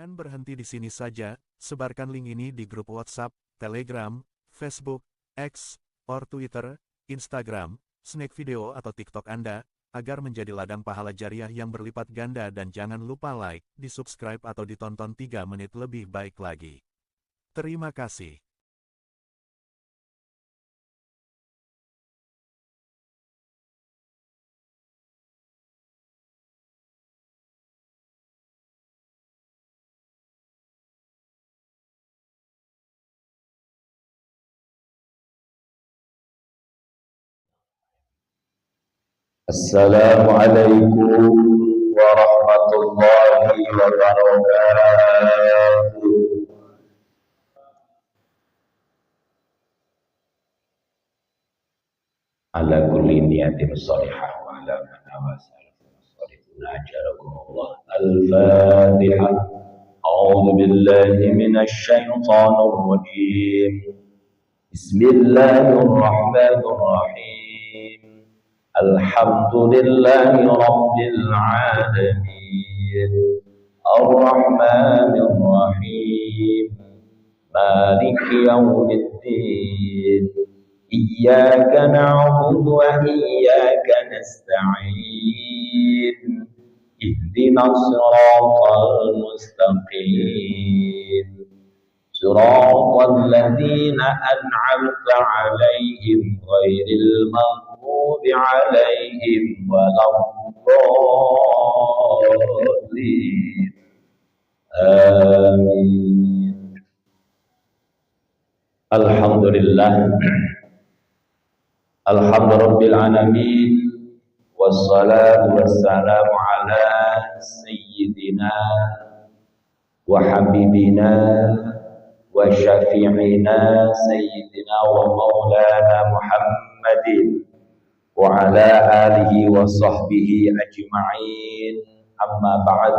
Jangan berhenti di sini saja, sebarkan link ini di grup WhatsApp, Telegram, Facebook, X, or Twitter, Instagram, Snack Video atau TikTok Anda, agar menjadi ladang pahala jariah yang berlipat ganda dan jangan lupa like, di-subscribe atau ditonton 3 menit lebih baik lagi. Terima kasih. Assalamualaikum warahmatullahi wabarakatuh. Ala kulli niyatin salihah wa ala man awasalakum salihun ajarakumullah. Al-Fatihah. A'udzu billahi minasy syaithanir rajim. Bismillahirrahmanirrahim. Alhamdulillahi Rabbil Alamin. Ar-Rahmanir Rahim. Maliki Yawmiddin. Iyyaka na'budu wa iyyaka nasta'in. Ihdinas siratal mustaqim. Siratal ladzina an'amta 'alaihim ghairil maghdubi 'alaihim waladdallin. Amin. Alhamdulillah. Alhamdulillah alamin. Wassalatu wassalamu ala sayyidina wa habibina wa syafi'ina sayyidina wa maulana Muhammadin wa ala alihi wa sahbihi ajma'in. Amma ba'd.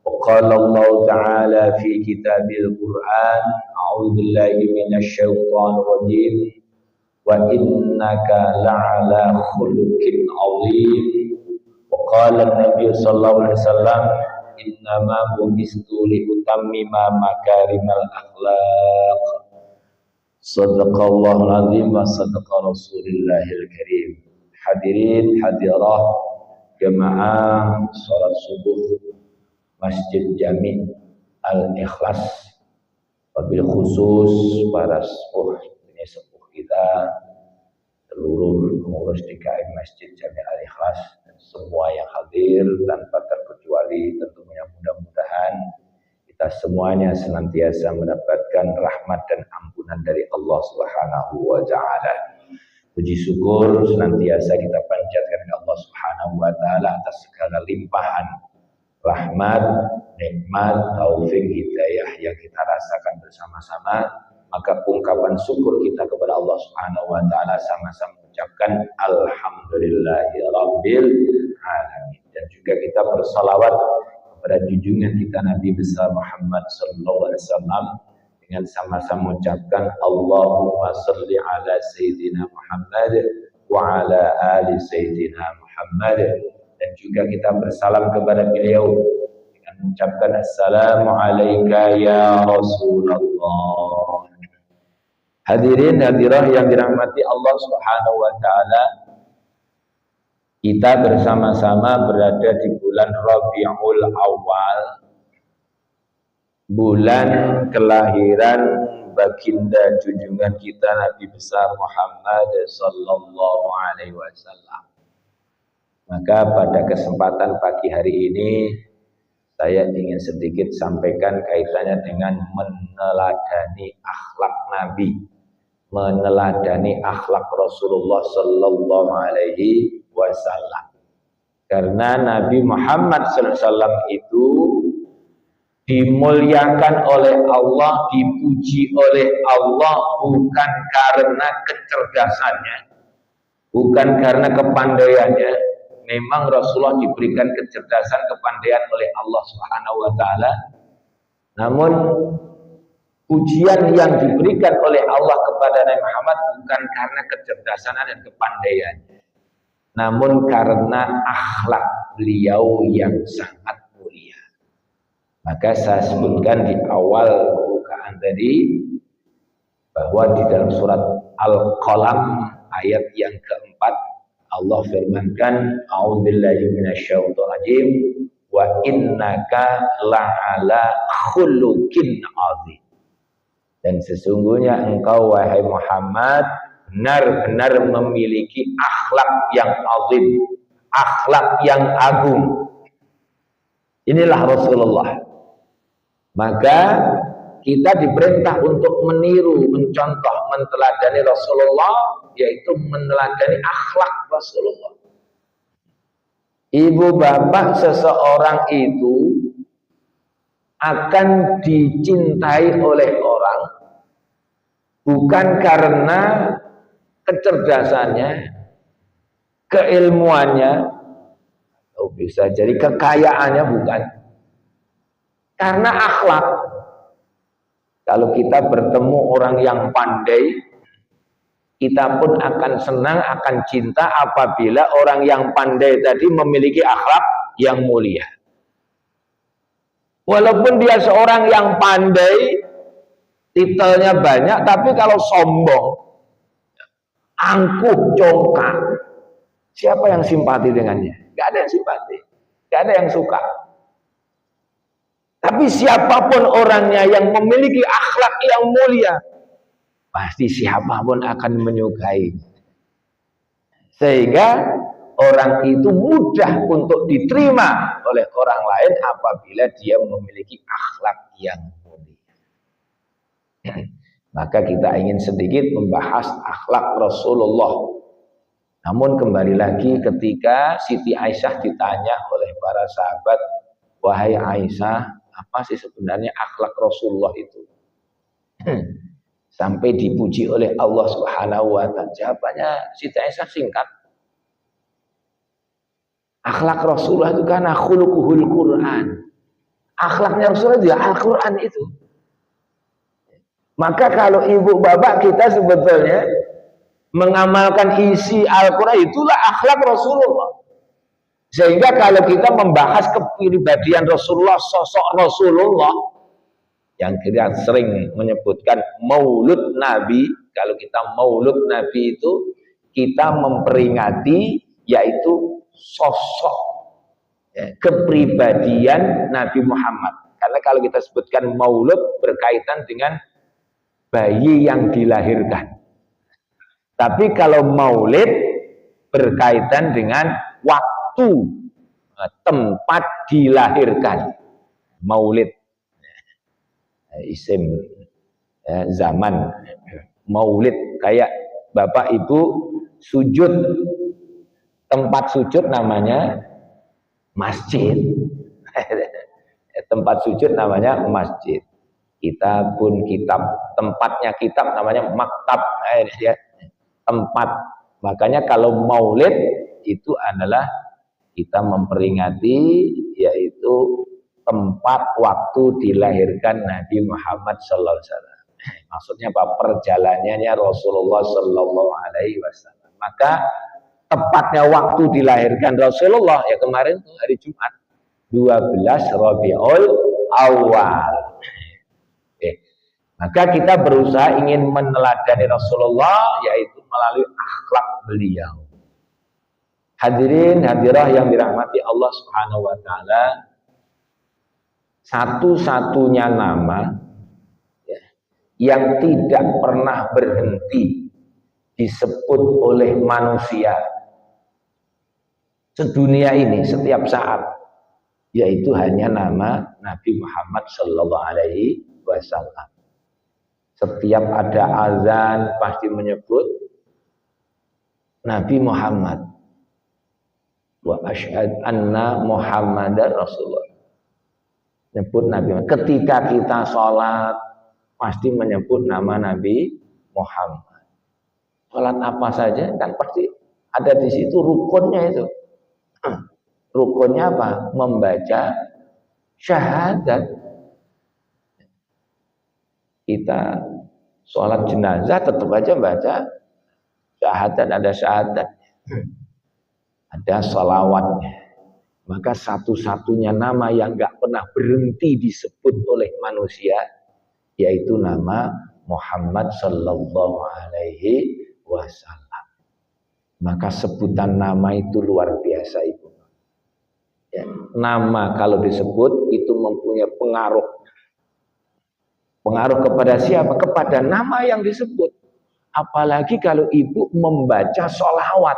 Qala Allah ta'ala fi kitabil Qur'an, a'udzu billahi minasy syaithanir rajim. Wa innaka la'ala khuluqin 'azim. Wa qala an-nabiy sallallahu alaihi wasallam, innama bu'istu li utammima makarimal akhlaq. Sadaqallahul azim wa sadaqa rasulillahil karim. Hadirin hadirah jamaah salat subuh Masjid Jami Al-Ikhlas, wabil khusus para sepuh kita, seluruh pengurus DKM Masjid Jami Al-Ikhlas, dan semua yang hadir tanpa terkecuali. Tentunya mudah-mudahan kita semuanya senantiasa mendapatkan rahmat dan ampunan dari Allah Subhanahu wa Ta'ala. Puji syukur senantiasa kita panjatkan kepada Allah Subhanahu wa Ta'ala atas segala limpahan rahmat, nikmat, taufik, hidayah yang kita rasakan bersama-sama. Maka ungkapan syukur kita kepada Allah Subhanahu wa Ta'ala sama-sama mengucapkan Alhamdulillahi Rabbil Alamin. Dan juga kita bersalawat kepada junjungan kita Nabi besar Muhammad sallallahu alaihi wasallam dengan sama-sama mengucapkan Allahumma salli ala Sayyidina Muhammad wa ala ali Sayyidina Muhammad. Dan juga kita bersalam kepada beliau dengan mengucapkan Assalamu alayka ya Rasulullah. Hadirin hadirah yang dirahmati Allah Subhanahu wa Ta'ala, kita bersama-sama berada di bulan Rabiul Awal, bulan kelahiran baginda junjungan kita Nabi besar Muhammad sallallahu alaihi wasallam. Maka pada kesempatan pagi hari ini saya ingin sedikit sampaikan kaitannya dengan meneladani akhlak Nabi, meneladani akhlak Rasulullah sallallahu alaihi wasallam. Karena Nabi Muhammad sallallahu alaihi wasallam itu dimuliakan oleh Allah, dipuji oleh Allah bukan karena kecerdasannya, bukan karena kepandaiannya. Memang Rasulullah diberikan kecerdasan, kepandaian oleh Allah Subhanahu wa Ta'ala. Namun pujian yang diberikan oleh Allah kepada Nabi Muhammad bukan karena kecerdasan dan kepandaian, namun karena akhlak beliau yang sangat mulia. Maka saya sebutkan di awal pembukaan tadi bahwa di dalam surat Al-Qalam ayat yang keempat Allah firmankan, a'udzubillahi minasyaitonirrajim, wa innaka la'ala khuluqin azim. Dan sesungguhnya engkau wahai Muhammad benar-benar memiliki akhlak yang azim, akhlak yang agung. Inilah Rasulullah. Maka kita diperintah untuk meniru, mencontoh, meneladani Rasulullah, yaitu meneladani akhlak Rasulullah. Ibu bapak seseorang itu akan dicintai oleh orang bukan karena kecerdasannya, keilmuannya, atau bisa jadi kekayaannya, bukan. Karena akhlak. Kalau kita bertemu orang yang pandai, kita pun akan senang, akan cinta apabila orang yang pandai tadi memiliki akhlak yang mulia. Walaupun dia seorang yang pandai, titelnya banyak, tapi kalau sombong, angkuh, congkak, siapa yang simpati dengannya? Gak ada yang simpati, gak ada yang suka. Tapi siapapun orangnya yang memiliki akhlak yang mulia, pasti siapapun akan menyukai. Sehingga orang itu mudah untuk diterima oleh orang lain apabila dia memiliki akhlak yang mulia. Maka kita ingin sedikit membahas akhlak Rasulullah. Namun kembali lagi ketika Siti Aisyah ditanya oleh para sahabat, wahai Aisyah, apa sih sebenarnya akhlak Rasulullah itu? Sampai dipuji oleh Allah Subhanahu wa ta'ala. Jawabannya Siti Aisyah singkat. Akhlak Rasulullah itu karena khuluquhul Quran. Akhlaknya Rasulullah itu Al-Quran itu. Maka kalau ibu bapak kita sebetulnya mengamalkan isi Al-Quran, itulah akhlak Rasulullah. Sehingga kalau kita membahas kepribadian Rasulullah, sosok Rasulullah, yang kita sering menyebutkan maulud Nabi, kalau kita maulud Nabi itu kita memperingati yaitu sosok kepribadian Nabi Muhammad. Karena kalau kita sebutkan maulud berkaitan dengan bayi yang dilahirkan. Tapi kalau maulid berkaitan dengan waktu, tempat dilahirkan. Maulid, isim zaman. Maulid kayak bapak ibu sujud, tempat sujud namanya masjid. Tempat sujud namanya masjid. Kita pun kitab, tempatnya kitab namanya maktab. Ya, tempat. Makanya kalau maulid itu adalah kita memperingati yaitu tempat waktu dilahirkan Nabi Muhammad sallallahu alaihi wasallam. Maksudnya apa? Perjalanannya Rasulullah sallallahu alaihi wasallam. Maka tepatnya waktu dilahirkan Rasulullah ya kemarin tuh hari Jumat 12 Rabiul Awal. Maka kita berusaha ingin meneladani Rasulullah yaitu melalui akhlak beliau. Hadirin hadirah yang dirahmati Allah Subhanahu wa taala, satu-satunya nama ya, yang tidak pernah berhenti disebut oleh manusia sedunia ini setiap saat, yaitu hanya nama Nabi Muhammad sallallahu alaihi wasallam. Setiap ada azan pasti menyebut Nabi Muhammad. Wa asyhadu anna Muhammadar Rasulullah. Nyebut Nabi Muhammad. Ketika kita sholat pasti menyebut nama Nabi Muhammad. Sholat apa saja kan pasti ada di situ rukunnya itu. Rukunnya apa? Membaca syahadat. Kita sholat jenazah tetap aja baca syahadat, ada syahadat, ada sholawatnya. Maka satu-satunya nama yang gak pernah berhenti disebut oleh manusia, yaitu nama Muhammad sallallahu alaihi wasallam. Maka sebutan nama itu luar biasa, Ibu. Ya, nama kalau disebut itu mempunyai pengaruh. Pengaruh kepada siapa? Kepada nama yang disebut. Apalagi kalau Ibu membaca sholawat.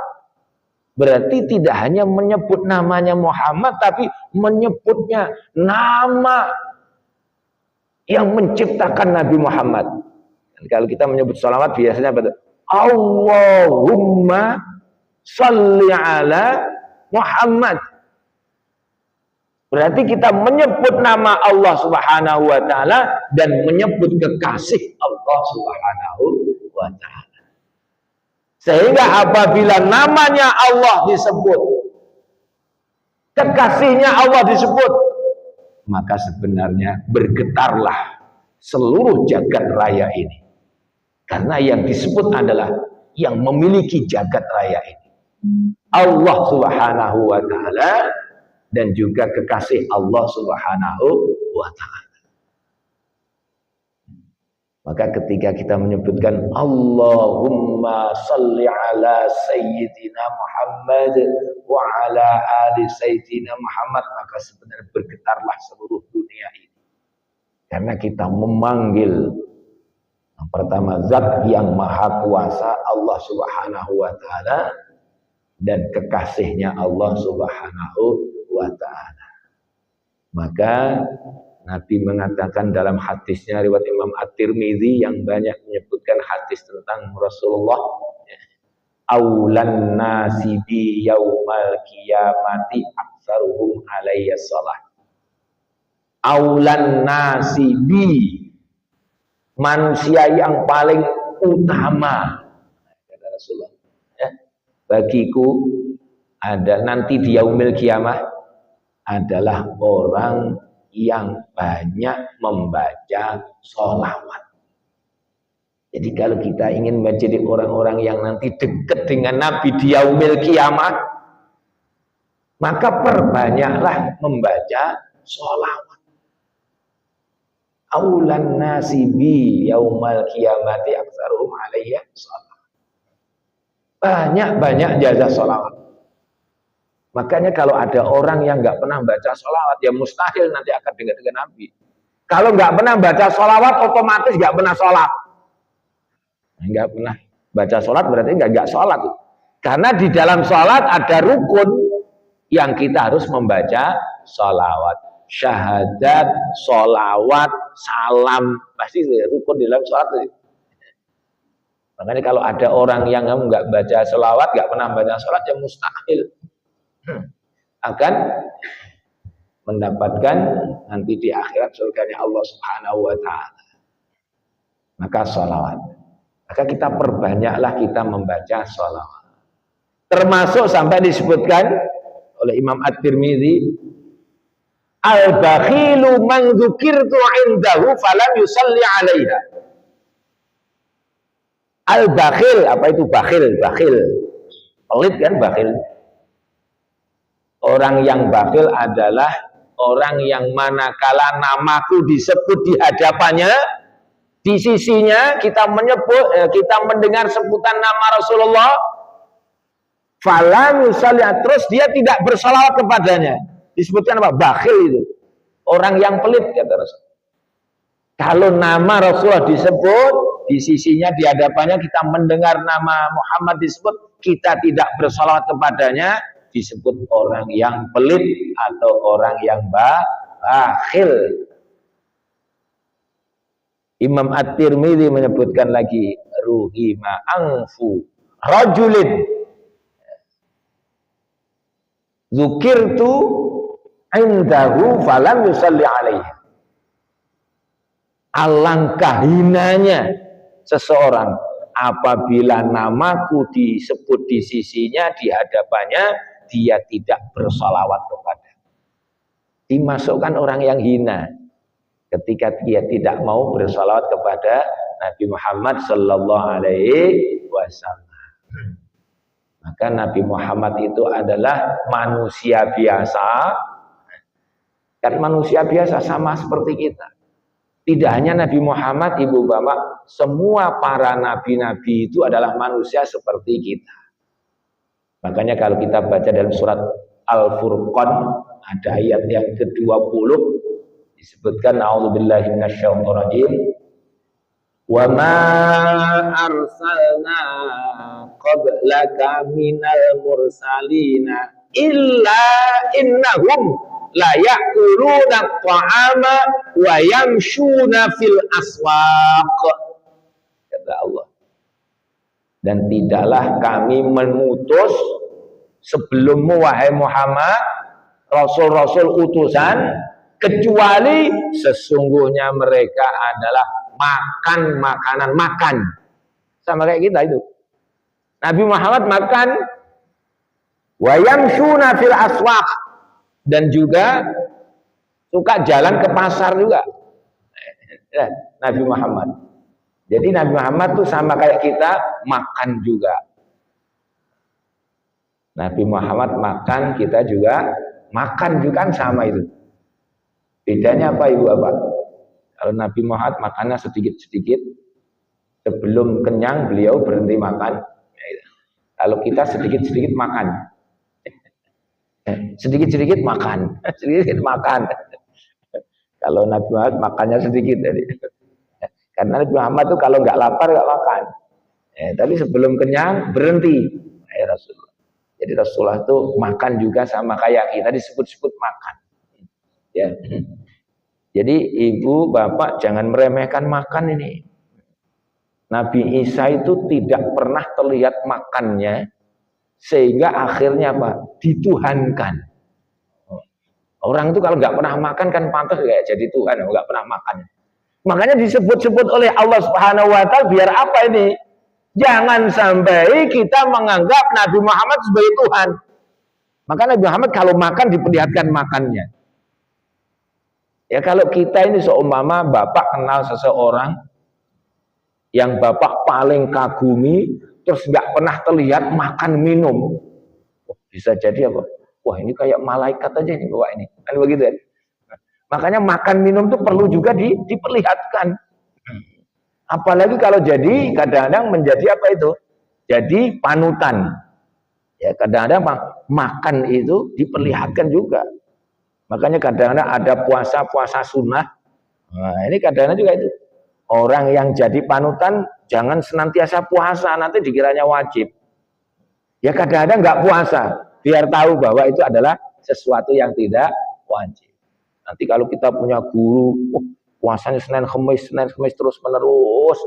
Berarti tidak hanya menyebut namanya Muhammad, tapi menyebutnya nama yang menciptakan Nabi Muhammad. Dan kalau kita menyebut sholawat biasanya apa? Allahumma sholli ala Muhammad. Berarti kita menyebut nama Allah Subhanahu wa taala dan menyebut kekasih Allah Subhanahu wa taala. Sehingga apabila namanya Allah disebut, kekasihnya Allah disebut, maka sebenarnya bergetarlah seluruh jagat raya ini. Karena yang disebut adalah yang memiliki jagat raya ini. Allah Subhanahu wa taala dan juga kekasih Allah Subhanahu wa taala. Maka ketika kita menyebutkan Allahumma salli ala Sayyidina Muhammad wa ala ali Sayyidina Muhammad, maka sebenarnya bergetarlah seluruh dunia ini. Karena kita memanggil yang pertama zat yang maha kuasa Allah Subhanahu wa taala dan kekasihnya Allah Subhanahu wa taala. Maka Nabi mengatakan dalam hadisnya riwayat Imam At-Tirmidzi yang banyak menyebutkan hadis tentang Rasulullah, aulan nasi bi yaumal qiyamati aktsaruhum alayya shalah. Aulan nasi bi, manusia yang paling utama, kata Rasulullah, bagiku ada nanti di yaumil qiyamah adalah orang yang banyak membaca sholawat. Jadi kalau kita ingin menjadi orang-orang yang nanti dekat dengan Nabi di yaumil qiyamah, maka perbanyaklah membaca sholawat. Aulan nasi bi yaumal qiyamati aktsaruhum alayya shalah. Banyak-banyak jasa sholawat. Makanya kalau ada orang yang nggak pernah baca sholawat, ya mustahil nanti akan dengar dengan Nabi. Kalau nggak pernah baca sholawat, otomatis nggak pernah sholat. Nggak pernah baca sholat berarti nggak sholat. Karena di dalam sholat ada rukun yang kita harus membaca sholawat. Syahadat, sholawat, salam, pasti rukun di dalam sholat. Makanya kalau ada orang yang nggak baca sholawat, nggak pernah baca sholat, ya mustahil akan mendapatkan nanti di akhirat surganya Allah Subhanahu wa taala. Maka sholawat. Maka kita perbanyaklah kita membaca sholawat. Termasuk sampai disebutkan oleh Imam At-Tirmidzi, al-bakhilu man dzukirtu indahu falam yusalli alaiha. Al-bakhil, apa itu bakhil? Bakhil. Pelit kan bakhil. Orang yang bakhil adalah orang yang manakala namaku disebut di hadapannya, di sisinya kita menyebut, kita mendengar sebutan nama Rasulullah, falam yusalli, terus dia tidak bersalawat kepadanya. Disebutkan apa? Bakhil itu. Orang yang pelit, kata Rasul. Kalau nama Rasulullah disebut, di sisinya, di hadapannya kita mendengar nama Muhammad disebut, kita tidak bersalawat kepadanya, disebut orang yang pelit atau orang yang bakhil. Imam At-Tirmidzi menyebutkan lagi, ruhima anfu rajulin dzukirtu indahu falam yusalli alaihi. Alangkah hinanya seseorang apabila namaku disebut di sisinya, di hadapannya, dia tidak bersalawat kepada. Dimasukkan orang yang hina ketika dia tidak mau bersalawat kepada Nabi Muhammad sallallahu alaihi wasallam. Maka Nabi Muhammad itu adalah manusia biasa. Kan manusia biasa sama seperti kita. Tidak hanya Nabi Muhammad, ibu bapak, semua para nabi-nabi itu adalah manusia seperti kita. Makanya kalau kita baca dalam surat Al-Furqan, ada ayat yang ke-20, disebutkan a'udzubillahi minasyaitonirrajim, wa ma arsalna qablaka minal mursalina illa innahum la ya'kuluna ta'ama wa yamshuna fil aswaq, kata Allah. Dan tidaklah kami memutus sebelummu wahai Muhammad rasul-rasul utusan, kecuali sesungguhnya mereka adalah makan makanan makan sama kayak kita itu. Nabi Muhammad makan wa yamshuna fil aswaq, dan juga suka jalan ke pasar juga. Nabi Muhammad. Jadi Nabi Muhammad tuh sama kayak kita, makan juga. Nabi Muhammad makan, kita juga makan juga, kan sama itu. Bedanya apa ibu bapak? Kalau Nabi Muhammad makannya sedikit-sedikit, sebelum kenyang beliau berhenti makan. Kalau kita sedikit-sedikit makan. Sedikit-sedikit makan, sedikit makan. Kalau Nabi Muhammad makannya sedikit tadi. Karena Nabi Muhammad tuh kalau nggak lapar nggak makan. Tapi sebelum kenyang berhenti. Rasulullah. Jadi Rasulullah tuh makan juga sama kayak kita, disebut-sebut makan. Ya. Jadi ibu bapak jangan meremehkan makan ini. Nabi Isa itu tidak pernah terlihat makannya, sehingga akhirnya apa? Dituhankan. Orang itu kalau nggak pernah makan kan pantas kayak jadi Tuhan, nggak pernah makan. Makanya disebut-sebut oleh Allah Subhanahu wa Ta'ala, biar apa ini? Jangan sampai kita menganggap Nabi Muhammad sebagai Tuhan. Maka Nabi Muhammad kalau makan diperlihatkan makannya. Ya kalau kita ini seumpama bapak kenal seseorang yang bapak paling kagumi, terus nggak pernah terlihat makan minum, bisa jadi apa? Wah ini kayak malaikat aja nih bapak ini, kan begitu ya. Makanya makan minum itu perlu juga diperlihatkan. Apalagi kalau jadi kadang-kadang menjadi apa itu? Jadi panutan. Ya kadang-kadang makan itu diperlihatkan juga. Makanya kadang-kadang ada puasa sunnah. Nah, ini kadang-kadang juga itu. Orang yang jadi panutan jangan senantiasa puasa, nanti dikiranya wajib. Ya kadang-kadang nggak puasa, biar tahu bahwa itu adalah sesuatu yang tidak wajib. Nanti kalau kita punya guru, puasanya Senin Kemis terus menerus,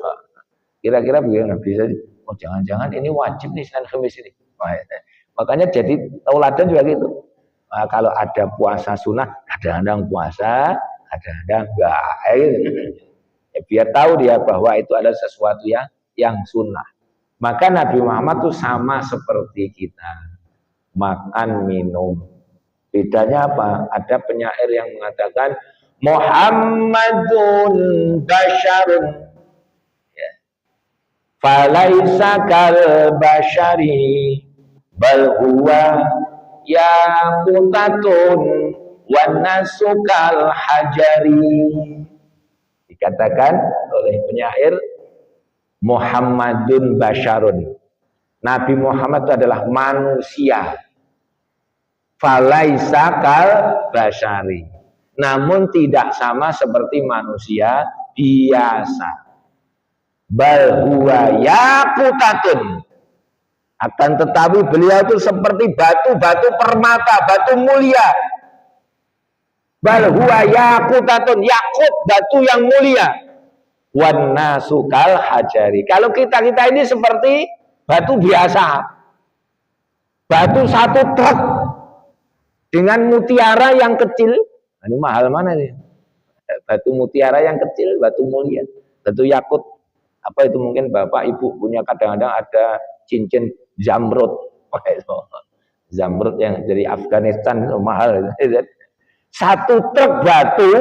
kira-kira bagaimana bisa? Oh jangan-jangan ini wajib nih Senin Kemis ini. Makanya jadi tauladan juga gitu. Nah, kalau ada puasa sunnah, kadang-kadang puasa, kadang-kadang enggak. Ya, biar tahu dia bahwa itu adalah sesuatu yang sunnah. Maka Nabi Muhammad itu sama seperti kita, makan minum. Bedanya apa? Ada penyair yang mengatakan Muhammadun basyarun, ya. Falaisa kal basyari bal huwa yaqutatun wan nasu kal hajari. Dikatakan oleh penyair Muhammadun basyarun, Nabi Muhammad itu adalah manusia. Falaisa kal basyari, namun tidak sama seperti manusia biasa. Bal huwa yaqutatun, akan tetapi beliau itu seperti batu-batu permata, batu mulia. Bal huwa yaqutatun, yakut, batu yang mulia. Wan nasu kal hajari, kalau kita ini seperti batu biasa, batu satu truk dengan mutiara yang kecil. Ini mahal mana nih? Batu mutiara yang kecil, batu mulia, batu yakut. Apa itu? Mungkin bapak ibu punya kadang-kadang ada cincin zamrud. Zamrud yang dari Afghanistan itu mahal. Satu truk batu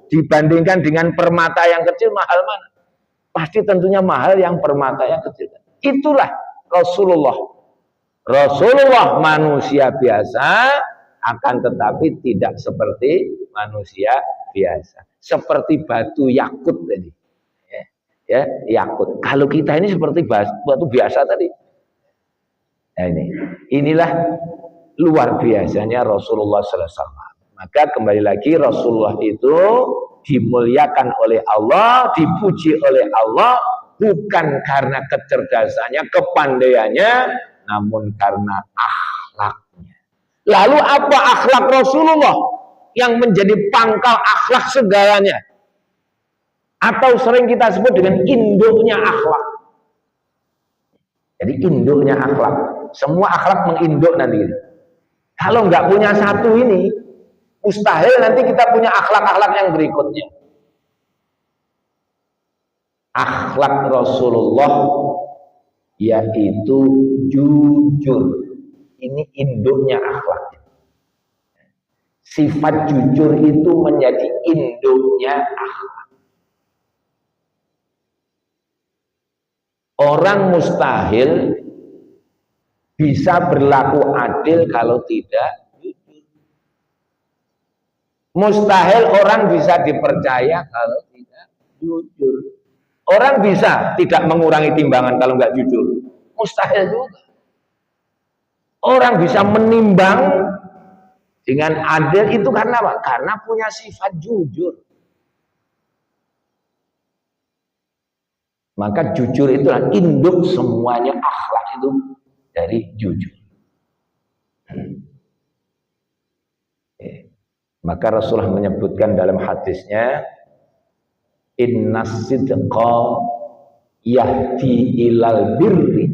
dibandingkan dengan permata yang kecil, mahal mana? Pasti tentunya mahal yang permata yang kecil. Itulah Rasulullah. Rasulullah manusia biasa, akan tetapi tidak seperti manusia biasa. Seperti batu yakut tadi. Ya, yakut. Kalau kita ini seperti batu biasa tadi. Nah inilah luar biasanya Rasulullah SAW. Maka kembali lagi Rasulullah itu dimuliakan oleh Allah, dipuji oleh Allah, bukan karena kecerdasannya, kepandaiannya, namun karena akhlaknya. Lalu apa akhlak Rasulullah yang menjadi pangkal akhlak segalanya? Atau sering kita sebut dengan induknya akhlak. Jadi induknya akhlak. Semua akhlak menginduk nanti. Kalau nggak punya satu ini, mustahil nanti kita punya akhlak-akhlak yang berikutnya. Akhlak Rasulullah yaitu jujur. Ini induknya akhlak. Sifat jujur itu menjadi induknya akhlak. Orang mustahil bisa berlaku adil kalau tidak jujur. Mustahil orang bisa dipercaya kalau tidak jujur. Orang bisa tidak mengurangi timbangan kalau nggak jujur. Mustahil juga. Orang bisa menimbang dengan adil itu karena apa? Karena punya sifat jujur. Maka jujur itulah induk semuanya akhlak itu dari jujur. Maka Rasulullah menyebutkan dalam hadisnya, innas sidqa yahdi ilal birri,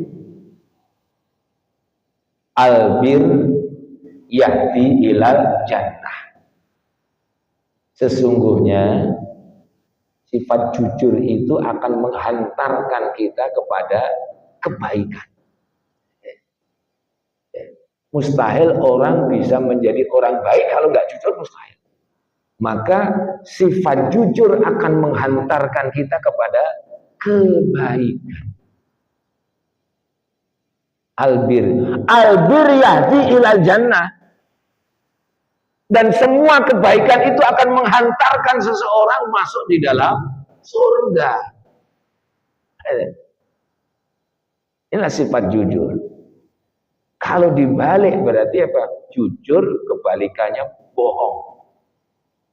al bir yahdi ilal jannah. Sesungguhnya sifat jujur itu akan menghantarkan kita kepada kebaikan. Mustahil orang bisa menjadi orang baik kalau nggak jujur, mustahil. Maka sifat jujur akan menghantarkan kita kepada kebaikan. Albir yahdi ilal jannah. Dan semua kebaikan itu akan menghantarkan seseorang masuk di dalam surga. Inilah sifat jujur. Kalau dibalik berarti apa? Jujur kebalikannya bohong.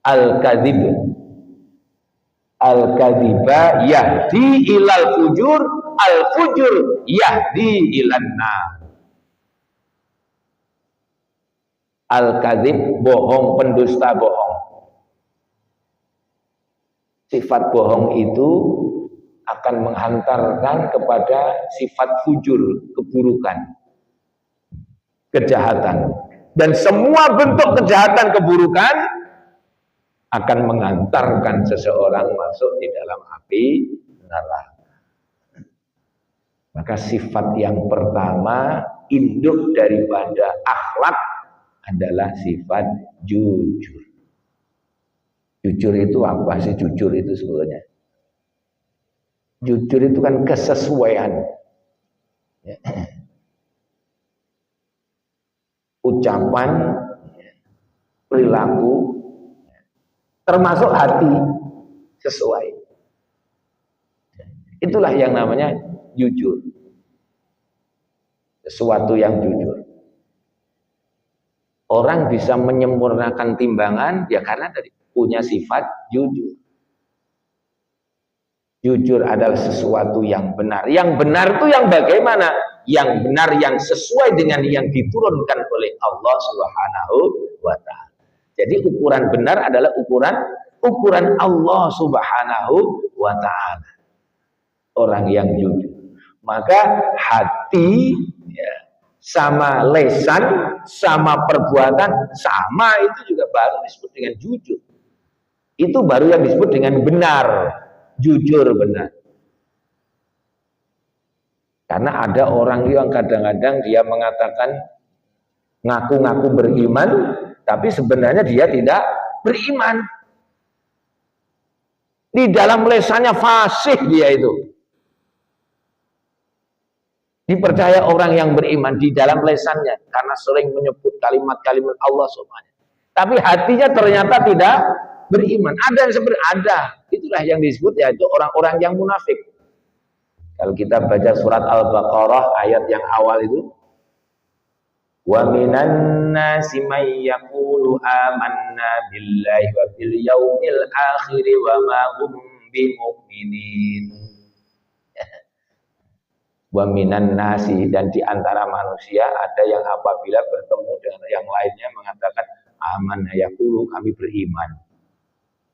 Al-kadzib. Al-kadziba yahdi ilal fujur, al-fujur yahdi ilan nar. Al-kadzib, bohong, pendusta bohong. Sifat bohong itu akan menghantarkan kepada sifat fujur, keburukan, kejahatan. Dan semua bentuk kejahatan, keburukan akan mengantarkan seseorang masuk di dalam api neraka. Maka sifat yang pertama, induk daripada akhlak adalah sifat jujur. Jujur itu apa sih jujur itu sebetulnya? Jujur itu kan kesesuaian. Ucapan, perilaku, termasuk hati sesuai. Itulah yang namanya jujur. Sesuatu yang jujur. Orang bisa menyempurnakan timbangan ya karena tadi punya sifat jujur. Jujur adalah sesuatu yang benar. Yang benar itu yang bagaimana? Yang benar yang sesuai dengan yang diturunkan oleh Allah Subhanahu wa ta'ala. Jadi ukuran benar adalah ukuran Allah Subhanahu wa ta'ala. Orang yang jujur. Maka hati ya, sama lesan, sama perbuatan, sama itu juga baru disebut dengan jujur. Itu baru yang disebut dengan benar, jujur benar. Karena ada orang yang kadang-kadang dia mengatakan ngaku-ngaku beriman, tapi sebenarnya dia tidak beriman. Di dalam lesannya fasih dia itu. Dipercaya orang yang beriman di dalam lesannya karena sering menyebut kalimat-kalimat Allah SWT. Tapi hatinya ternyata tidak beriman. Ada yang seperti ada. Itulah yang disebut yaitu orang-orang yang munafik. Kalau kita baca surat Al-Baqarah ayat yang awal itu, wa minan nasi may yaqulu amanna billahi wa bil yaumil akhir wa ma hum bimu'minin. Wa minan nasi, dan di antara manusia ada yang apabila bertemu dengan yang lainnya mengatakan aman yaqulu, kami beriman.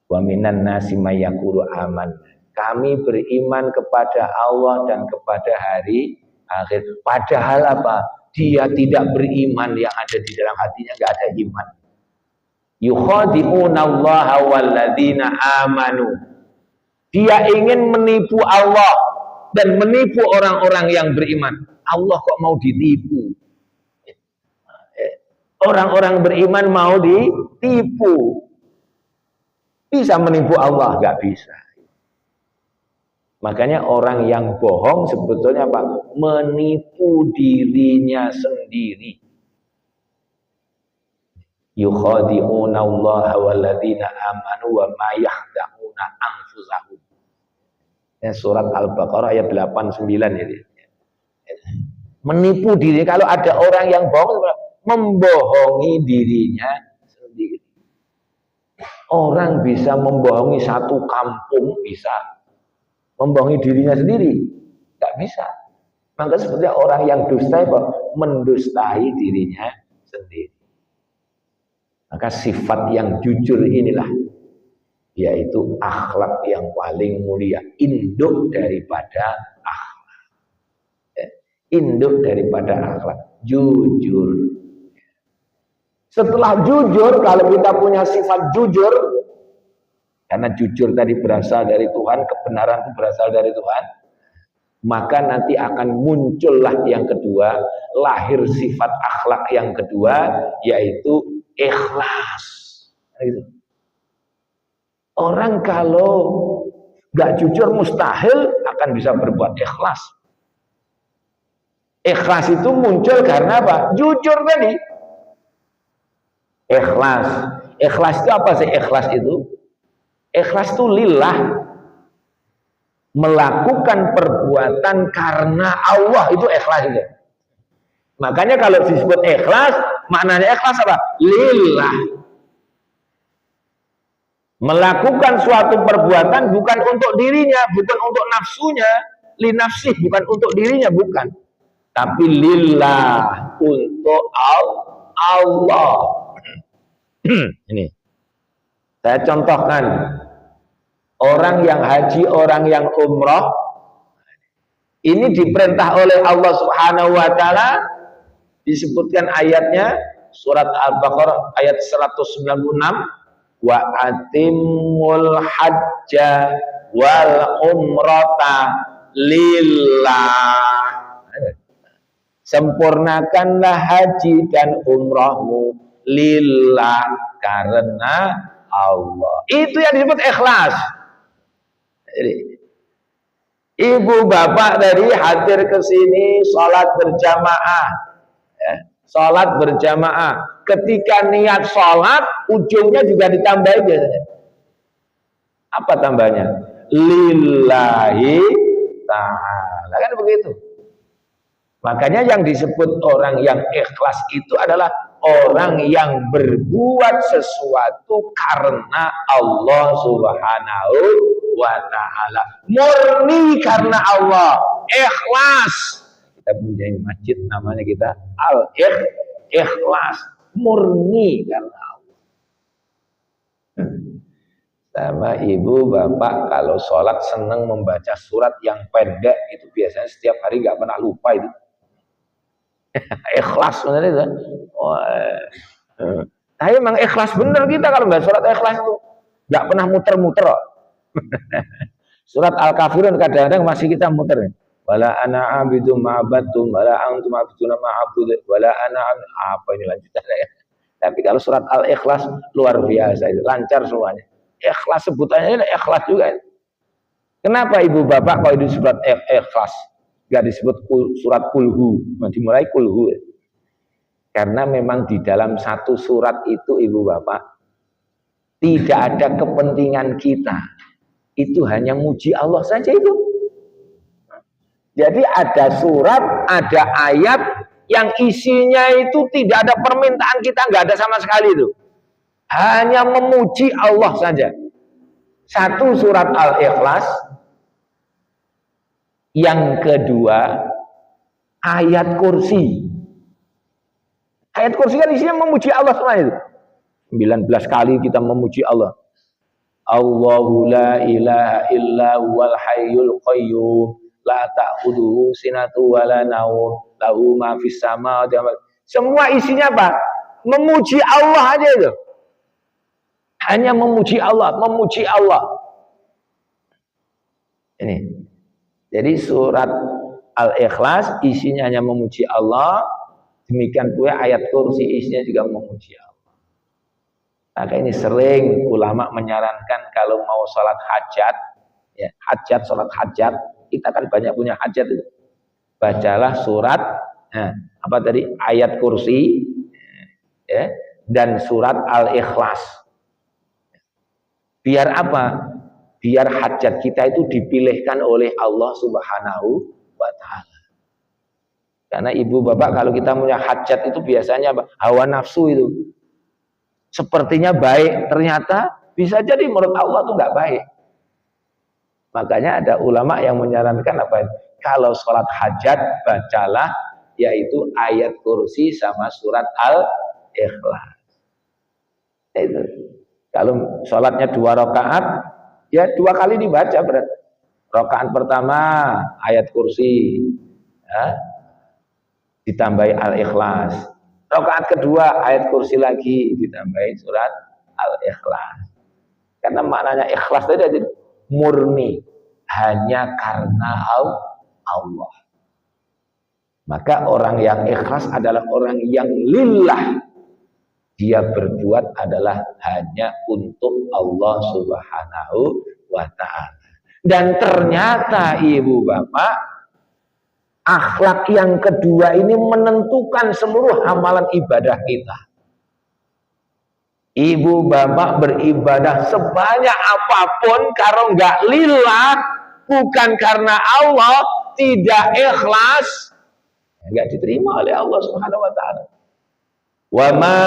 Wa minan nasi may yaqulu aman, kami beriman kepada Allah dan kepada hari akhir. Padahal apa? Dia tidak beriman, yang ada di dalam hatinya enggak ada iman. Yukhadi'una allaha walladzina amanu. Dia ingin menipu Allah dan menipu orang-orang yang beriman. Allah kok mau ditipu? Orang-orang beriman mau ditipu. Bisa menipu Allah? Enggak bisa. Makanya orang yang bohong sebetulnya apa? Menipu dirinya sendiri. Yukhadi'una allaha walladzina amanu wa ma yakhda'una anfusahum. Surat Al-Baqarah ayat 89 ini. Menipu diri. Kalau ada orang yang bohong, membohongi dirinya sendiri. Orang bisa membohongi satu kampung, bisa. Membohongi dirinya sendiri, nggak bisa. Maka seperti orang yang dusta, mendustai dirinya sendiri. Maka sifat yang jujur inilah, yaitu akhlak yang paling mulia, induk daripada akhlak. Induk daripada akhlak, jujur. Setelah jujur, kalau kita punya sifat jujur, karena jujur tadi berasal dari Tuhan, kebenaran itu berasal dari Tuhan, maka nanti akan muncullah yang kedua, lahir sifat akhlak yang kedua, yaitu ikhlas. Orang kalau nggak jujur mustahil akan bisa berbuat ikhlas. Ikhlas itu muncul karena apa? Jujur tadi. Ikhlas. Ikhlas itu apa sih ikhlas itu? Ikhlas itu lillah. Melakukan perbuatan karena Allah, itu ikhlas itu. Makanya kalau disebut ikhlas, maknanya ikhlas apa? Lillah. Melakukan suatu perbuatan bukan untuk dirinya, bukan untuk nafsunya, li nafsih, bukan untuk dirinya, bukan. Tapi lillah, untuk Allah. Ini. Saya contohkan. Orang yang haji, orang yang umroh, ini diperintah oleh Allah Subhanahu wa taala, disebutkan ayatnya surat Al-Baqarah ayat 196, wa atimul hajja wal umrata lillah. Sempurnakanlah haji dan umrahmu lillah, karena Allah. Itu yang disebut ikhlas. Jadi, ibu bapak dari hadir ke sini sholat berjamaah, ya, sholat berjamaah. Ketika niat sholat, ujungnya juga ditambahin biasanya. Apa tambahnya? Lillahi ta'ala. Kan begitu. Makanya yang disebut orang yang ikhlas itu adalah orang yang berbuat sesuatu karena Allah Subhanahu wa ta'ala. Murni karena Allah. Ikhlas. Kita punya masjid namanya kita Al-Ikhlas. Murni karena Allah. Sama ibu bapak kalau sholat senang membaca surat yang pendek, itu biasanya setiap hari nggak pernah lupa itu. Ikhlas benar itu. Tapi memang ikhlas benar kita kalau baca surat ikhlas itu nggak pernah muter-muter. Surat Al-Kafirun kadang-kadang masih kita muter. Wala ana abidu ma'abadtum wala antum abiduna ma'abud wala ana apa ini lanjutannya ya. Tapi kalau surat Al-Ikhlas luar biasa itu, lancar semuanya. Ikhlas sebutannya ini ikhlas juga. Kenapa ibu bapak kalau itu surat ikhlas? Nggak disebut surat kulhu, dimulai kulhu. Karena memang di dalam satu surat itu Ibu Bapak, tidak ada kepentingan kita. Itu hanya muji Allah saja itu. Jadi ada surat, ada ayat yang isinya itu tidak ada permintaan kita, nggak ada sama sekali itu. Hanya memuji Allah saja. Satu surat Al-Ikhlas. Yang kedua ayat kursi. Ayat kursi kan isinya memuji Allah semua itu. 19 kali kita memuji Allah. Allahu la ilaha illa huwal hayyul qayyum la ta'khudhuhu sinatu wa la naum lahu ma fis samawati wa semua isinya apa? Memuji Allah aja itu. Hanya memuji Allah, memuji Allah. Ini. Jadi surat Al-Ikhlas isinya hanya memuji Allah. Demikian pula ayat kursi isinya juga memuji Allah. Maka ini sering ulama menyarankan kalau mau sholat hajat, ya, hajat, sholat hajat, kita kan banyak punya hajat itu. Bacalah surat, apa tadi, ayat kursi, ya, dan surat Al-Ikhlas. Biar apa? Biar hajat kita itu dipilihkan oleh Allah Subhanahu wa Ta'ala. Karena ibu bapak kalau kita punya hajat itu biasanya apa? Hawa nafsu itu. Sepertinya baik, ternyata bisa jadi menurut Allah itu nggak baik. Makanya ada ulama yang menyarankan apa? Kalau sholat hajat bacalah yaitu ayat kursi sama surat Al-Ikhlas. Itu. Kalau sholatnya 2 rakaat, ya 2 kali dibaca berarti. Rakaat pertama ayat kursi, ya, ditambahi Al-Ikhlas. Rakaat kedua ayat kursi lagi ditambahi surat Al-Ikhlas. Karena maknanya ikhlas tadi murni, hanya karena Allah. Maka orang yang ikhlas adalah orang yang lillah. Dia berbuat adalah hanya untuk Allah Subhanahu wa Ta'ala. Dan ternyata ibu bapak, akhlak yang kedua ini menentukan seluruh amalan ibadah kita. Ibu bapak beribadah sebanyak apapun, kalau nggak lillah, bukan karena Allah, tidak ikhlas, nggak diterima oleh Allah Subhanahu wa Ta'ala. Wa ma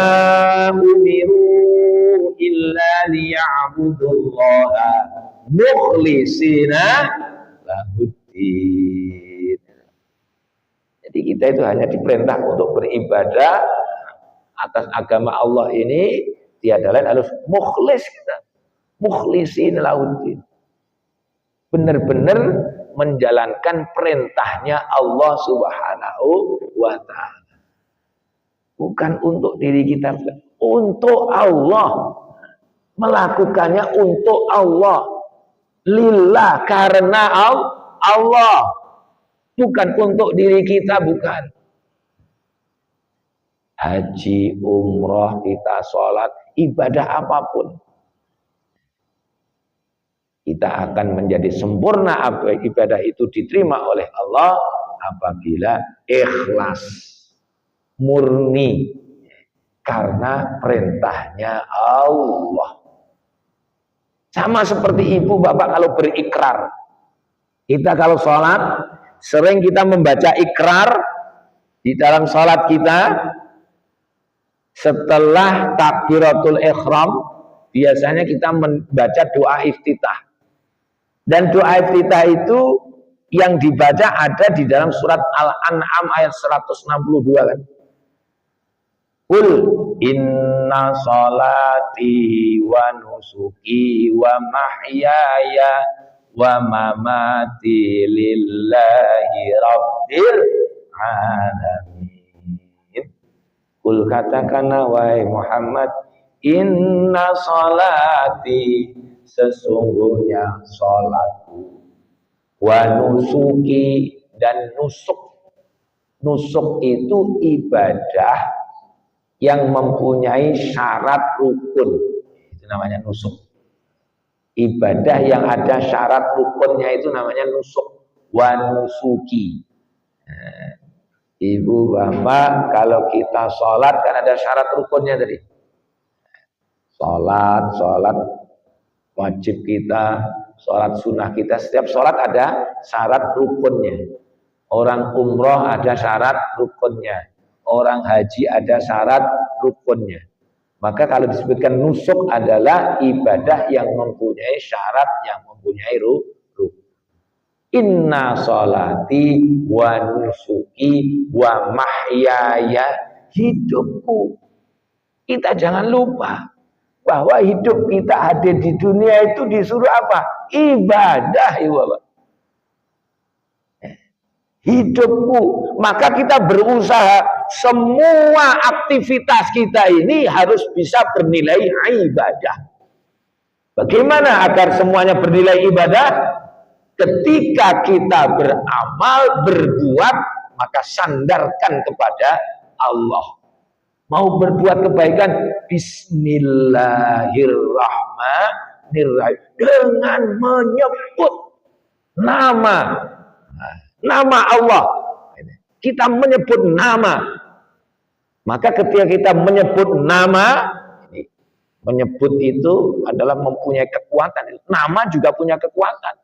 umiru illa liya'budullaha mukhlisina lahuddin. Jadi kita itu hanya diperintah untuk beribadah atas agama Allah ini, tiada lain harus mukhlis kita. Mukhlisina lahuddin. Benar-benar menjalankan perintahnya Allah Subhanahu wa Ta'ala. Bukan untuk diri kita, untuk Allah. Melakukannya untuk Allah. Lillah, karena Allah. Bukan untuk diri kita, bukan. Haji, umrah, kita sholat, ibadah apapun. Kita akan menjadi sempurna ibadah itu diterima oleh Allah apabila ikhlas. Murni karena perintahnya Allah. Sama seperti ibu bapak kalau berikrar. Kita kalau sholat sering kita membaca ikrar di dalam sholat kita. Setelah takbiratul ihram biasanya kita membaca doa iftitah. Dan doa iftitah itu yang dibaca ada di dalam surat Al-An'am ayat 162 kan. Qul inna sholati wa nusuki wa mahyaya wa mamati lillahi rabbil alamin. Qul katakanlah wahai Muhammad, inna sholati, sesungguhnya sholatku, wa nusuki, dan nusuk. Nusuk itu ibadah yang mempunyai syarat rukun, itu namanya nusuk. Ibadah yang ada syarat rukunnya itu namanya nusuk. Wa nusuki, Ibu bapak, kalau kita sholat kan ada syarat rukunnya tadi. Sholat wajib kita, sholat sunnah kita, setiap sholat ada syarat rukunnya. Orang umroh ada syarat rukunnya, orang haji ada syarat rukunnya. Maka kalau disebutkan nusuk adalah ibadah yang mempunyai syarat, yang mempunyai rukun. Inna sholati wa nusuki wa mahyaya, hidupku. Kita jangan lupa bahwa hidup kita hadir di dunia itu disuruh apa? Ibadah, ibu bapak. Hidupku, maka kita berusaha semua aktivitas kita ini harus bisa bernilai ibadah. Bagaimana agar semuanya bernilai ibadah? Ketika kita beramal, berbuat, maka sandarkan kepada Allah. Mau berbuat kebaikan, bismillahirrahmanirrahim, dengan menyebut nama Allah. Kita menyebut nama. Maka ketika kita menyebut nama, menyebut itu adalah mempunyai kekuatan. Nama juga punya kekuatan.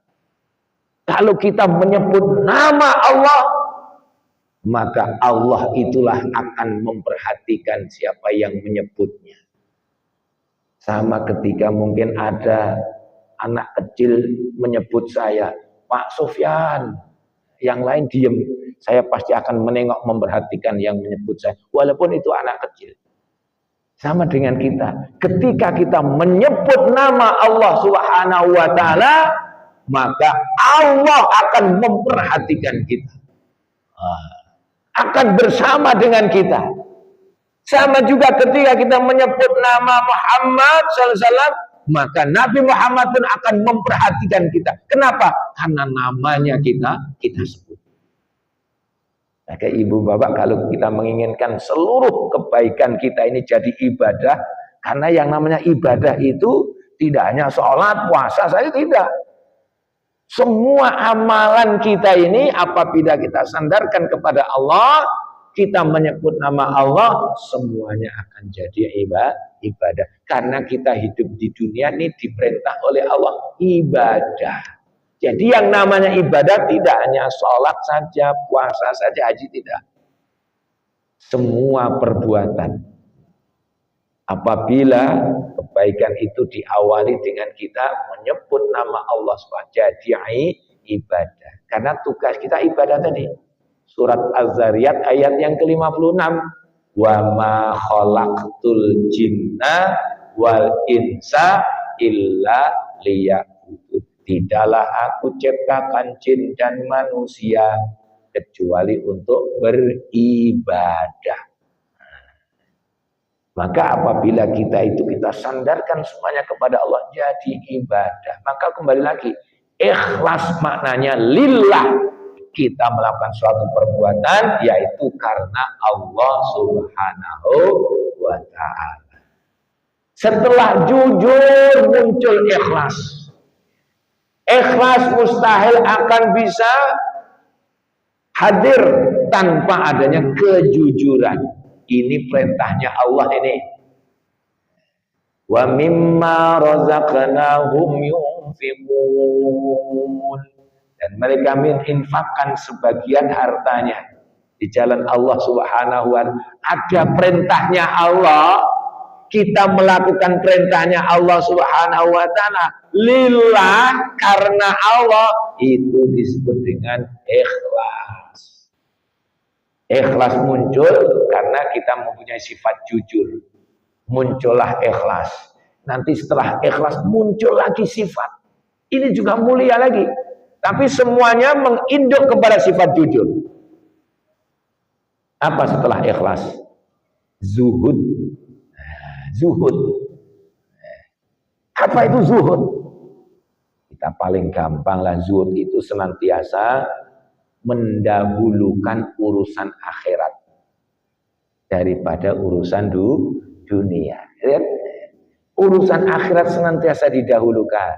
Kalau kita menyebut nama Allah, maka Allah itulah akan memperhatikan siapa yang menyebutnya. Sama ketika mungkin ada anak kecil menyebut saya, Pak Sofyan, yang lain diem, saya pasti akan menengok memperhatikan yang menyebut saya, walaupun itu anak kecil. Sama dengan kita, ketika kita menyebut nama Allah Subhanahu wa Ta'ala, maka Allah akan memperhatikan kita, akan bersama dengan kita. Sama juga ketika kita menyebut nama Muhammad SAW, maka Nabi Muhammad pun akan memperhatikan kita. Kenapa? Karena namanya kita sebut. Maka ibu bapak, kalau kita menginginkan seluruh kebaikan kita ini jadi ibadah, karena yang namanya ibadah itu tidak hanya sholat, puasa saja, tidak. Semua amalan kita ini apabila kita sandarkan kepada Allah, kita menyebut nama Allah, semuanya akan jadi ibadah. Karena kita hidup di dunia ini diperintah oleh Allah ibadah. Jadi yang namanya ibadah tidak hanya sholat saja, puasa saja, haji tidak. Semua perbuatan. Apabila kebaikan itu diawali dengan kita menyebut nama Allah SWT, jadi ibadah. Karena tugas kita ibadah tadi. Surat Az-Zariyat ayat yang ke-56. Wa ma khalaqtul jinna wal insa illa liya'budun. Tidaklah aku ciptakan jin dan manusia kecuali untuk beribadah. Maka apabila kita sandarkan semuanya kepada Allah jadi ibadah. Maka kembali lagi, ikhlas maknanya lillah. Kita melakukan suatu perbuatan yaitu karena Allah Subhanahu wa Ta'ala. Setelah jujur muncul ikhlas. Ikhlas mustahil akan bisa hadir tanpa adanya kejujuran. Ini perintahnya Allah ini. Wa mimma razaqnahum yunfiqun. Dan mereka menginfakkan sebagian hartanya di jalan Allah Subhanahu wa Ta'ala. Ada perintahnya Allah, kita melakukan perintahnya Allah Subhanahu wa Ta'ala lillah, karena Allah, itu disebut dengan ikhlas. Ikhlas muncul karena kita mempunyai sifat jujur. Muncullah ikhlas. Nanti setelah ikhlas muncul lagi sifat. Ini juga mulia lagi. Tapi semuanya menginduk kepada sifat jujur. Apa setelah ikhlas? Zuhud. Zuhud. Apa itu zuhud? Kita paling gampang lah, zuhud itu senantiasa mendahulukan urusan akhirat daripada urusan dunia. Urusan akhirat senantiasa didahulukan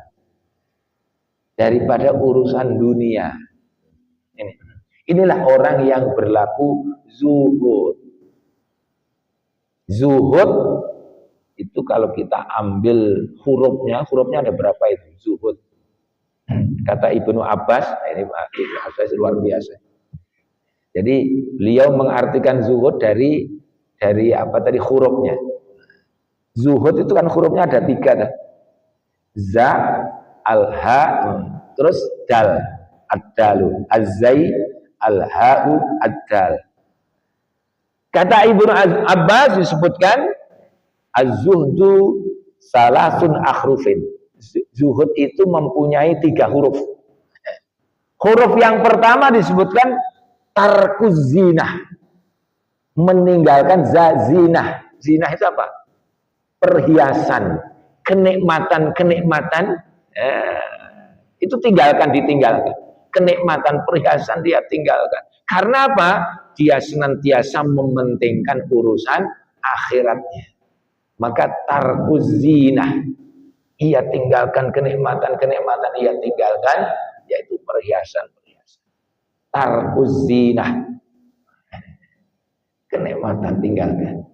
daripada urusan dunia. Inilah orang yang berlaku zuhud. Zuhud itu kalau kita ambil hurufnya ada berapa itu zuhud? Kata Ibnu Abbas, ini Ibnu Abbas luar biasa. Jadi beliau mengartikan zuhud dari apa tadi hurufnya. Zuhud itu kan hurufnya ada 3 za, al-ha, terus dal, ad-dalu, az-zai, al-ha'u, ad-dal. Kata Ibnu Abbas disebutkan az-zuhdu salasun akhrufin. Zuhud itu mempunyai 3 huruf. Huruf yang pertama disebutkan tarkuz zinah, meninggalkan zinah. Zinah itu apa? Perhiasan, kenikmatan, itu ditinggalkan. Kenikmatan perhiasan dia tinggalkan. Karena apa? Dia senantiasa mementingkan urusan akhiratnya. Maka tarkuz zinah, ia tinggalkan kenikmatan ia tinggalkan, yaitu perhiasan. Tarkuz zinah, kenikmatan tinggalkan.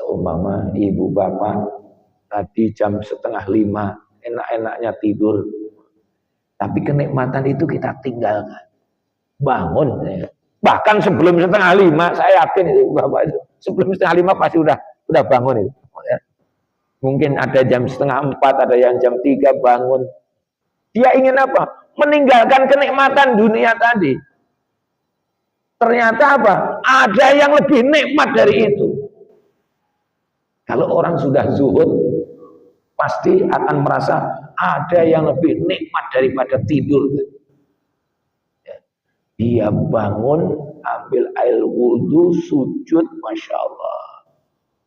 Umpama ibu bapak tadi jam 4:30 enak-enaknya tidur, tapi kenikmatan itu kita tinggalkan. Bangun, bahkan sebelum 4:30 saya yakin itu bapak itu sebelum 4:30 pasti udah bangun itu. Mungkin ada jam 3:30, ada yang jam 3 bangun. Dia ingin apa? Meninggalkan kenikmatan dunia tadi. Ternyata apa? Ada yang lebih nikmat dari itu. Kalau orang sudah zuhud, pasti akan merasa ada yang lebih nikmat daripada tidur. Dia bangun, ambil air wudhu, sujud, Masya Allah.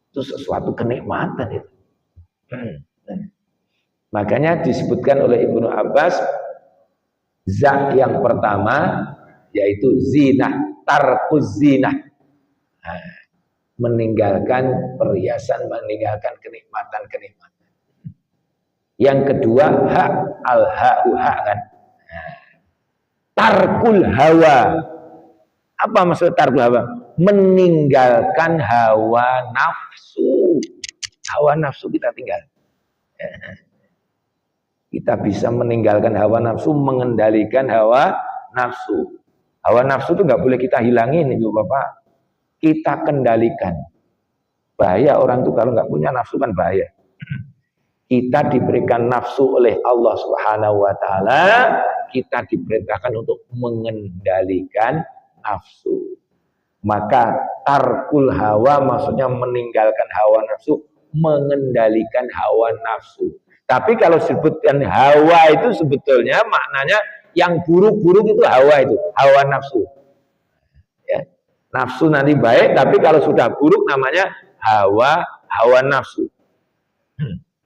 Itu sesuatu kenikmatan itu. Makanya disebutkan oleh Ibnu Abbas, za yang pertama yaitu zinah, tarkuz zinah, meninggalkan perhiasan, meninggalkan kenikmatan. Yang kedua hak, al-ha'u, hak kan, tarkul hawa. Apa maksud tarkul hawa? Meninggalkan hawa nafsu. Hawa nafsu kita tinggal. Kita bisa meninggalkan hawa nafsu, mengendalikan hawa nafsu. Hawa nafsu itu nggak boleh kita hilangin, ibu bapak. Kita kendalikan. Bahaya orang itu kalau nggak punya nafsu kan bahaya. Kita diberikan nafsu oleh Allah Subhanahu Wa Taala. Kita diperintahkan untuk mengendalikan nafsu. Maka tarkul hawa maksudnya meninggalkan hawa nafsu, mengendalikan hawa nafsu. Tapi kalau sebutkan hawa itu sebetulnya maknanya yang buruk-buruk itu hawa nafsu. Ya. Nafsu nanti baik, tapi kalau sudah buruk namanya hawa nafsu.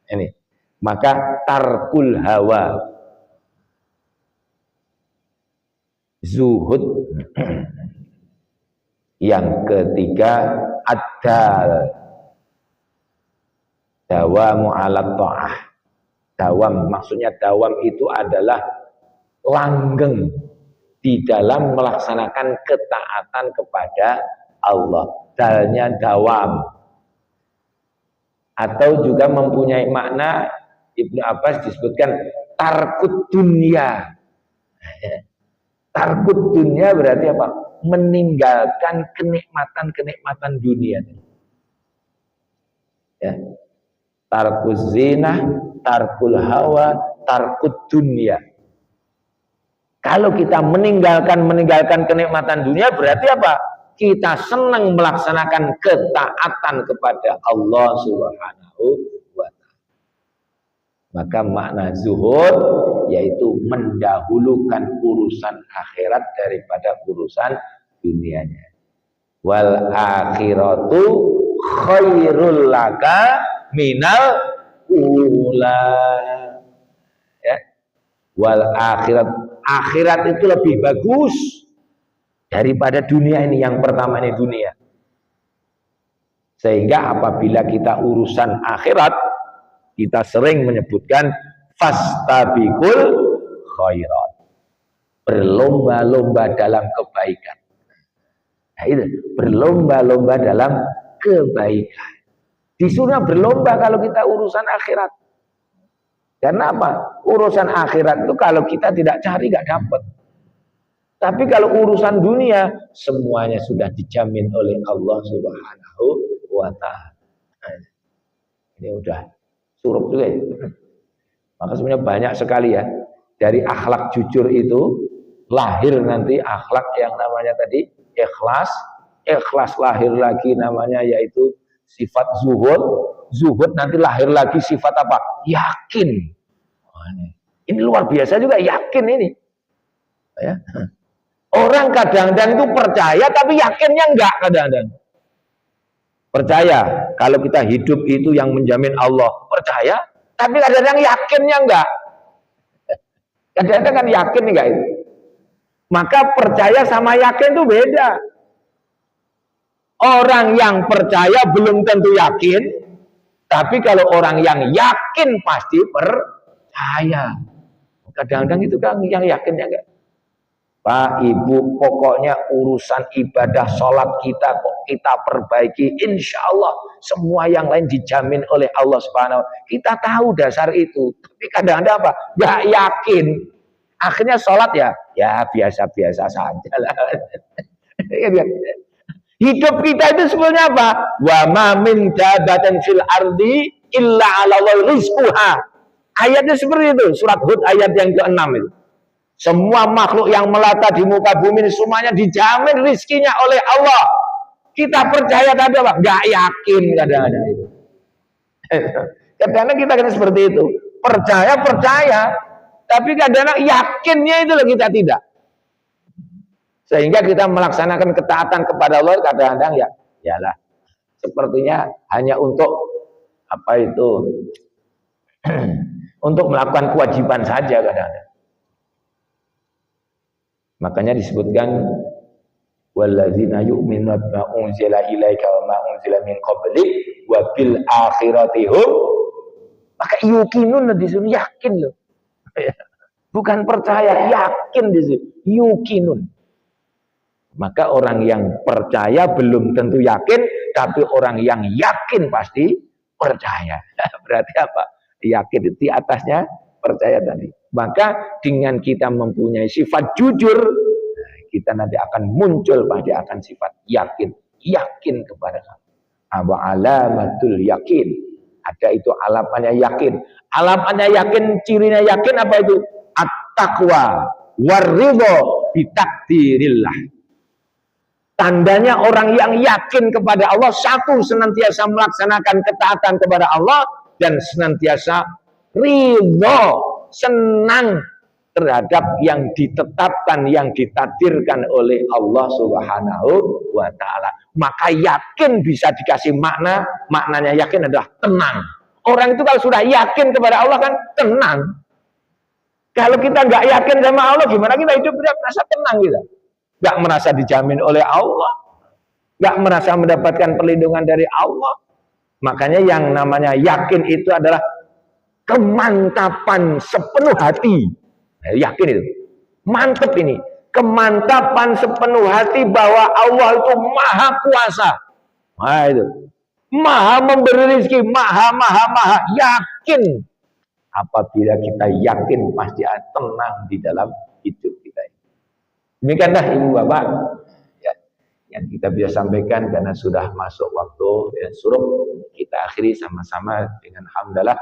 Ini. Maka tarkul hawa. Zuhud. Yang ketiga ad-dal. Dawamu ala ta'ah. Dawam, maksudnya dawam itu adalah langgeng di dalam melaksanakan ketaatan kepada Allah. Dalnya dawam. Atau juga mempunyai makna, Ibnu Abbas disebutkan tarkut dunia. Tarkut dunia berarti apa? Meninggalkan kenikmatan dunia. Ya. Tarkuz zinah, tarkul hawa, tarkut dunia. Kalau kita meninggalkan kenikmatan dunia berarti apa? Kita senang melaksanakan ketaatan kepada Allah Subhanahu wa Ta'ala. Maka makna zuhud yaitu mendahulukan urusan akhirat daripada urusan dunianya. Wal akhiratu khairul laka minal ula. Ya. Wal akhirat itu lebih bagus daripada dunia ini. Yang pertama ini dunia. Sehingga apabila kita urusan akhirat, kita sering menyebutkan fastabiqul khairat. berlomba-lomba dalam kebaikan. Nah, itu berlomba-lomba dalam kebaikan. Disuruh berlomba kalau kita urusan akhirat. Karena apa? Urusan akhirat itu kalau kita tidak cari nggak dapat. Tapi kalau urusan dunia semuanya sudah dijamin oleh Allah Subhanahu wa taala. Ini udah suruh juga ya. Maka sebenarnya banyak sekali ya dari akhlak jujur itu lahir nanti akhlak yang namanya tadi ikhlas. Ikhlas lahir lagi namanya yaitu sifat zuhud. Zuhud nanti lahir lagi sifat apa? Yakin. Ini luar biasa juga yakin ini. Ya. Orang kadang-kadang itu percaya tapi yakinnya enggak kadang-kadang. Percaya kalau kita hidup itu yang menjamin Allah. Percaya tapi kadang-kadang yakinnya enggak. Kadang-kadang kan yakin enggak itu. Maka percaya sama yakin itu beda. Orang yang percaya belum tentu yakin, tapi kalau orang yang yakin pasti percaya. Kadang-kadang itu kan yang yakinnya enggak. Pak, Ibu, pokoknya urusan ibadah sholat kita kok kita perbaiki, insya Allah semua yang lain dijamin oleh Allah Subhanahu. Kita tahu dasar itu, tapi kadang-kadang apa? Gak yakin. Akhirnya sholat ya biasa-biasa saja lah. Hidup kita itu sebenarnya apa? Wa ma min dabatin fil ardi illa 'ala Allahi rizquha. Ayatnya seperti itu, surat Hud ayat yang ke-6 itu. Semua makhluk yang melata di muka bumi ini semuanya dijamin rizkinya oleh Allah. Kita percaya tapi apa? Gak yakin kadang-kadang itu. Kadang-kadang kita kena seperti itu. Percaya, tapi kadang-kadang yakinnya itu loh kita tidak. Sehingga kita melaksanakan ketaatan kepada Allah kadang-kadang yalah. Sepertinya hanya untuk apa itu? Untuk melakukan kewajiban saja kadang-kadang. Makanya disebutkan walladzina yu'minuna bima unzila ilaika wa ma unzila min qablik wa bil akhirati hum. Maka yuqinun disuruh yakin loh. Bukan percaya, yakin disuruh yuqinun. Maka orang yang percaya belum tentu yakin, tapi orang yang yakin pasti percaya. Berarti apa? Yakin itu di atasnya percaya tadi. Maka dengan kita mempunyai sifat jujur, kita nanti akan muncul pasti akan sifat yakin kepada Allah. Wa alamatul yakin. Ada itu alamannya yakin. Alamannya yakin, cirinya yakin apa itu? At-taqwa waridho bitakdirillah. Tandanya orang yang yakin kepada Allah, satu senantiasa melaksanakan ketaatan kepada Allah dan senantiasa ridho, senang terhadap yang ditetapkan, yang ditakdirkan oleh Allah Subhanahu wa ta'ala. Maka yakin bisa dikasih makna, maknanya yakin adalah tenang. Orang itu kalau sudah yakin kepada Allah kan tenang. Kalau kita nggak yakin sama Allah, gimana kita hidup? Tidak merasa tenang kita. Nggak merasa dijamin oleh Allah, nggak merasa mendapatkan perlindungan dari Allah. Makanya yang namanya yakin itu adalah kemantapan sepenuh hati. Yakin itu. Mantap ini. Kemantapan sepenuh hati bahwa Allah itu maha kuasa. Nah itu. Maha memberi rezeki. Maha. Yakin. Apabila kita yakin pasti tenang di dalam hidup kita. Demikianlah Ibu Bapak. Ya, yang kita bisa sampaikan karena sudah masuk waktu dan suruh kita akhiri sama-sama dengan hamdalah.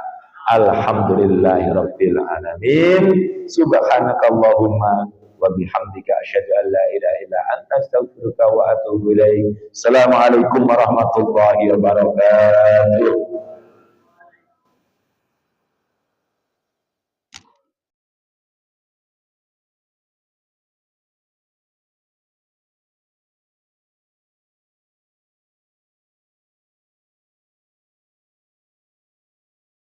Alhamdulillahirabbil alamin. Subhanakallahumma wa bihamdika asyhadu an la ilaha illa anta astaghfiruka wa atubu ilaik. Assalamualaikum warahmatullahi wabarakatuh.